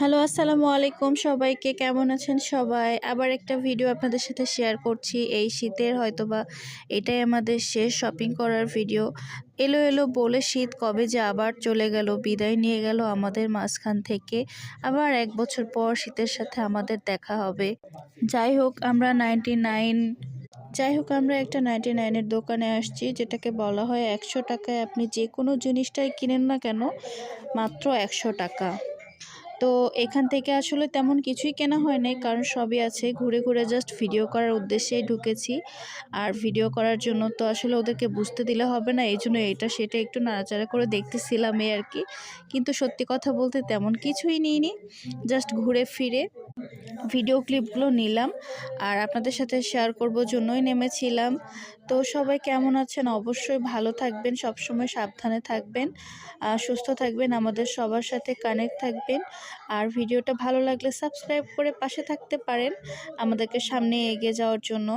Hello, আসসালামু আলাইকুম সবাইকে। কেমন আছেন সবাই? আবার একটা ভিডিও আপনাদের সাথে শেয়ার করছি। এই শীতের হয়তোবা এটাই আমাদের শেষ শপিং করার ভিডিও। এলো এলো বলে শীত কবে যে আবার চলে গেল, বিদায় নিয়ে গেল আমাদের মাঝখান থেকে। আবার ১ বছর পর শীতের সাথে আমাদের দেখা হবে। যাই হোক আমরা 99 যাই হোক আমরা একটা 99 এর দোকানে আসছি, যেটাকে বলা হয় ১০০ টাকায় আপনি যেকোনো জিনিসটাই কিনেন না কেন মাত্র ১০০ টাকা। তো এখান থেকে আসলে তেমন কিছুই কেনা হয় নাই, কারণ সবই আছে। ঘুরে ঘুরে জাস্ট ভিডিও করার উদ্দেশ্যেই ঢুকেছি। আর ভিডিও করার জন্য তো আসলে ওদেরকে বুঝতে দিলে হবে না, এই জন্য এটা সেটা একটু নাড়াচাড়া করে দেখতেছিলাম এই আর কি। কিন্তু সত্যি কথা বলতে তেমন কিছুই নিইনি, জাস্ট ঘুরে ফিরে ভিডিও ক্লিপগুলো নিলাম আর আপনাদের সাথে শেয়ার করব জন্যই নেমেছিলাম। তো সবাই কেমন আছেন? অবশ্যই ভালো থাকবেন, সবসময় সাবধানে থাকবেন, সুস্থ থাকবেন, আমাদের সবার সাথে কানেক্ট থাকবেন। আর ভিডিওটা ভালো লাগলে সাবস্ক্রাইব করে পাশে থাকতে পারেন আমাদেরকে সামনে এগিয়ে যাওয়ার জন্য।